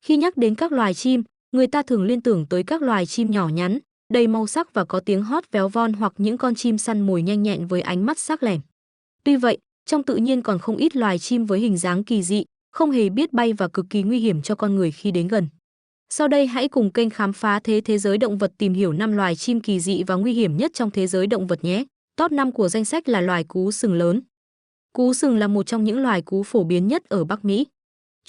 Khi nhắc đến các loài chim, người ta thường liên tưởng tới các loài chim nhỏ nhắn, đầy màu sắc và có tiếng hót véo von, hoặc những con chim săn mồi nhanh nhẹn với ánh mắt sắc lẻm. Tuy vậy, trong tự nhiên còn không ít loài chim với hình dáng kỳ dị, không hề biết bay và cực kỳ nguy hiểm cho con người khi đến gần. Sau đây hãy cùng kênh Khám phá thế giới động vật tìm hiểu 5 loài chim kỳ dị và nguy hiểm nhất trong thế giới động vật nhé. Top 5 của danh sách là loài cú sừng lớn. Cú sừng là một trong những loài cú phổ biến nhất ở Bắc Mỹ.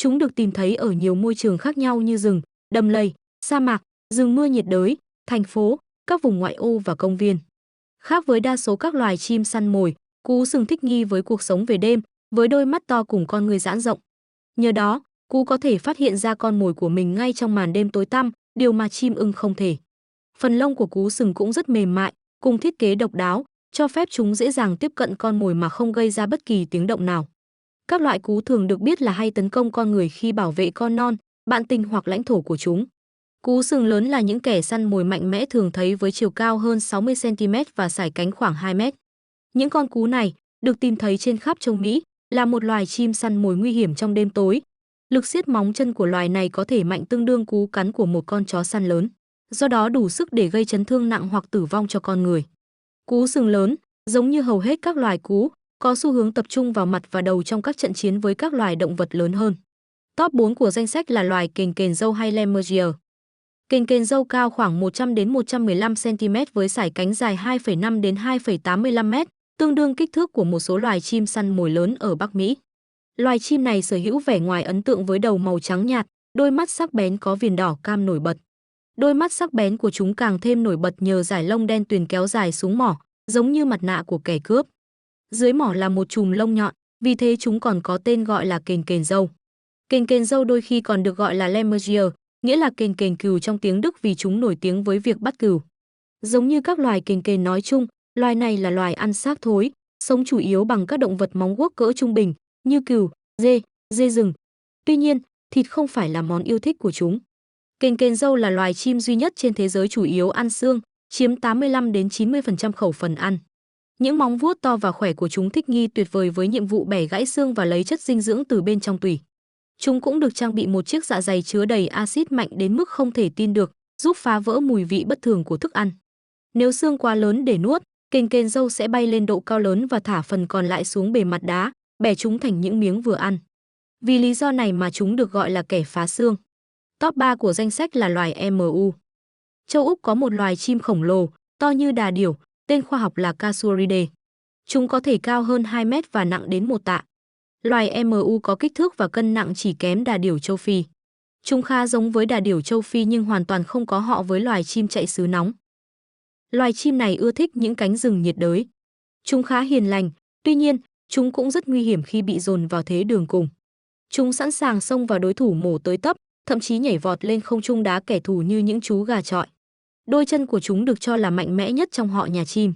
Chúng được tìm thấy ở nhiều môi trường khác nhau như rừng, đầm lầy, sa mạc, rừng mưa nhiệt đới, thành phố, các vùng ngoại ô và công viên. Khác với đa số các loài chim săn mồi, cú sừng thích nghi với cuộc sống về đêm, với đôi mắt to cùng con ngươi giãn rộng. Nhờ đó, cú có thể phát hiện ra con mồi của mình ngay trong màn đêm tối tăm, điều mà chim ưng không thể. Phần lông của cú sừng cũng rất mềm mại, cùng thiết kế độc đáo, cho phép chúng dễ dàng tiếp cận con mồi mà không gây ra bất kỳ tiếng động nào. Các loại cú thường được biết là hay tấn công con người khi bảo vệ con non, bạn tình hoặc lãnh thổ của chúng. Cú sừng lớn là những kẻ săn mồi mạnh mẽ, thường thấy với chiều cao hơn 60 cm và sải cánh khoảng 2 mét. Những con cú này được tìm thấy trên khắp châu Mỹ, là một loài chim săn mồi nguy hiểm trong đêm tối. Lực siết móng chân của loài này có thể mạnh tương đương cú cắn của một con chó săn lớn, do đó đủ sức để gây chấn thương nặng hoặc tử vong cho con người. Cú sừng lớn, giống như hầu hết các loài cú, có xu hướng tập trung vào mặt và đầu trong các trận chiến với các loài động vật lớn hơn. Top 4 của danh sách là loài kền kền râu hay Lemurrier. Kền kền râu cao khoảng 100 đến 115 cm với sải cánh dài 2,5 đến 2,85 m, tương đương kích thước của một số loài chim săn mồi lớn ở Bắc Mỹ. Loài chim này sở hữu vẻ ngoài ấn tượng với đầu màu trắng nhạt, đôi mắt sắc bén có viền đỏ cam nổi bật. Đôi mắt sắc bén của chúng càng thêm nổi bật nhờ dải lông đen tuyền kéo dài xuống mỏ, giống như mặt nạ của kẻ cướp. Dưới mỏ là một chùm lông nhọn, vì thế chúng còn có tên gọi là kền kền râu. Kền kền râu đôi khi còn được gọi là Lemurrier, nghĩa là kền kền cừu trong tiếng Đức, vì chúng nổi tiếng với việc bắt cừu. Giống như các loài kền kền nói chung, loài này là loài ăn xác thối, sống chủ yếu bằng các động vật móng guốc cỡ trung bình như cừu, dê rừng. Tuy nhiên, thịt không phải là món yêu thích của chúng. Kền kền râu là loài chim duy nhất trên thế giới chủ yếu ăn xương, chiếm 85 đến 90% khẩu phần ăn. Những móng vuốt to và khỏe của chúng thích nghi tuyệt vời với nhiệm vụ bẻ gãy xương và lấy chất dinh dưỡng từ bên trong tủy. Chúng cũng được trang bị một chiếc dạ dày chứa đầy axit mạnh đến mức không thể tin được, giúp phá vỡ mùi vị bất thường của thức ăn. Nếu xương quá lớn để nuốt, kền kền râu sẽ bay lên độ cao lớn và thả phần còn lại xuống bề mặt đá, bẻ chúng thành những miếng vừa ăn. Vì lý do này mà chúng được gọi là kẻ phá xương. Top 3 của danh sách là loài emu. Châu Úc có một loài chim khổng lồ, to như đà điểu, tên khoa học là Casuaridae. Chúng có thể cao hơn 2 mét và nặng đến 1 tạ. Loài emu có kích thước và cân nặng chỉ kém đà điểu châu Phi. Chúng khá giống với đà điểu châu Phi nhưng hoàn toàn không có họ với loài chim chạy xứ nóng. Loài chim này ưa thích những cánh rừng nhiệt đới. Chúng khá hiền lành, tuy nhiên, chúng cũng rất nguy hiểm khi bị dồn vào thế đường cùng. Chúng sẵn sàng xông vào đối thủ mổ tới tấp, thậm chí nhảy vọt lên không trung đá kẻ thù như những chú gà chọi. Đôi chân của chúng được cho là mạnh mẽ nhất trong họ nhà chim.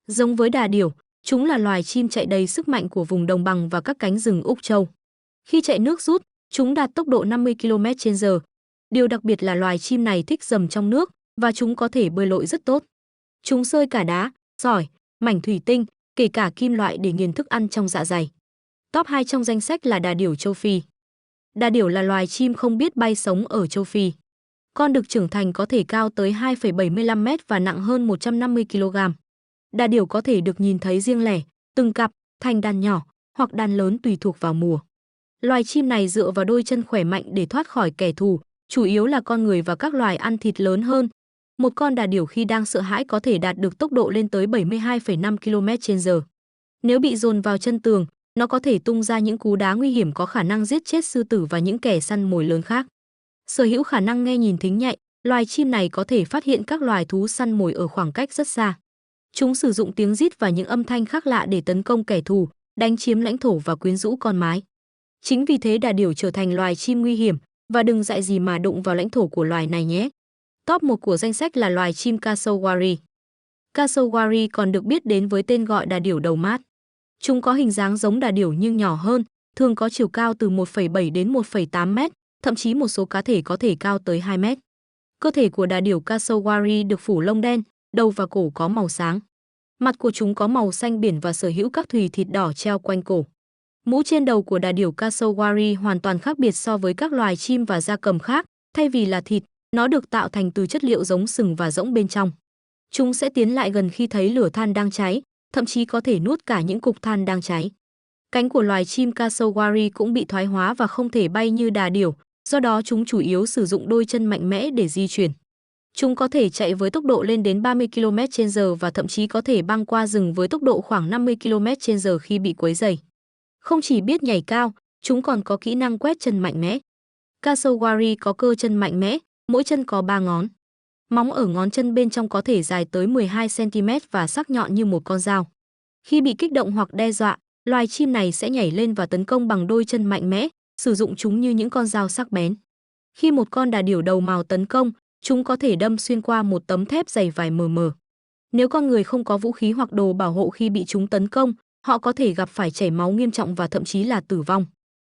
Giống với đà điểu, chúng là loài chim chạy đầy sức mạnh của vùng đồng bằng và các cánh rừng Úc Châu. Khi chạy nước rút, chúng đạt tốc độ 50 km/h. Điều đặc biệt là loài chim này thích dầm trong nước và chúng có thể bơi lội rất tốt. Chúng xơi cả đá, sỏi, mảnh thủy tinh, kể cả kim loại để nghiền thức ăn trong dạ dày. Top 2 trong danh sách là đà điểu châu Phi. Đà điểu là loài chim không biết bay sống ở châu Phi. Con đực trưởng thành có thể cao tới 2,75 m và nặng hơn 150 kg. Đà điểu có thể được nhìn thấy riêng lẻ, từng cặp, thành đàn nhỏ hoặc đàn lớn tùy thuộc vào mùa. Loài chim này dựa vào đôi chân khỏe mạnh để thoát khỏi kẻ thù, chủ yếu là con người và các loài ăn thịt lớn hơn. Một con đà điểu khi đang sợ hãi có thể đạt được tốc độ lên tới 72,5 km/h. Nếu bị dồn vào chân tường, nó có thể tung ra những cú đá nguy hiểm có khả năng giết chết sư tử và những kẻ săn mồi lớn khác. Sở hữu khả năng nghe nhìn thính nhạy, loài chim này có thể phát hiện các loài thú săn mồi ở khoảng cách rất xa. Chúng sử dụng tiếng rít và những âm thanh khác lạ để tấn công kẻ thù, đánh chiếm lãnh thổ và quyến rũ con mái. Chính vì thế đà điểu trở thành loài chim nguy hiểm, và đừng dại gì mà đụng vào lãnh thổ của loài này nhé. Top 1 của danh sách là loài chim cassowary. Cassowary còn được biết đến với tên gọi đà điểu đầu mát. Chúng có hình dáng giống đà điểu nhưng nhỏ hơn, thường có chiều cao từ 1,7 đến 1,8 m, thậm chí một số cá thể có thể cao tới 2 m. Cơ thể của đà điểu cassowary được phủ lông đen, đầu và cổ có màu sáng. Mặt của chúng có màu xanh biển và sở hữu các thùy thịt đỏ treo quanh cổ. Mũ trên đầu của đà điểu cassowary hoàn toàn khác biệt so với các loài chim và gia cầm khác, thay vì là thịt, nó được tạo thành từ chất liệu giống sừng và rỗng bên trong. Chúng sẽ tiến lại gần khi thấy lửa than đang cháy, thậm chí có thể nuốt cả những cục than đang cháy. Cánh của loài chim cassowary cũng bị thoái hóa và không thể bay như đà điểu, do đó chúng chủ yếu sử dụng đôi chân mạnh mẽ để di chuyển. Chúng có thể chạy với tốc độ lên đến 30 km/h và thậm chí có thể băng qua rừng với tốc độ khoảng 50 km/h khi bị quấy rầy. Không chỉ biết nhảy cao, chúng còn có kỹ năng quét chân mạnh mẽ. Cassowary có cơ chân mạnh mẽ, mỗi chân có 3 ngón. Móng ở ngón chân bên trong có thể dài tới 12 cm và sắc nhọn như một con dao. Khi bị kích động hoặc đe dọa, loài chim này sẽ nhảy lên và tấn công bằng đôi chân mạnh mẽ, sử dụng chúng như những con dao sắc bén. Khi một con đà điểu đầu mào tấn công, chúng có thể đâm xuyên qua một tấm thép dày vài mm. Nếu con người không có vũ khí hoặc đồ bảo hộ khi bị chúng tấn công, họ có thể gặp phải chảy máu nghiêm trọng và thậm chí là tử vong.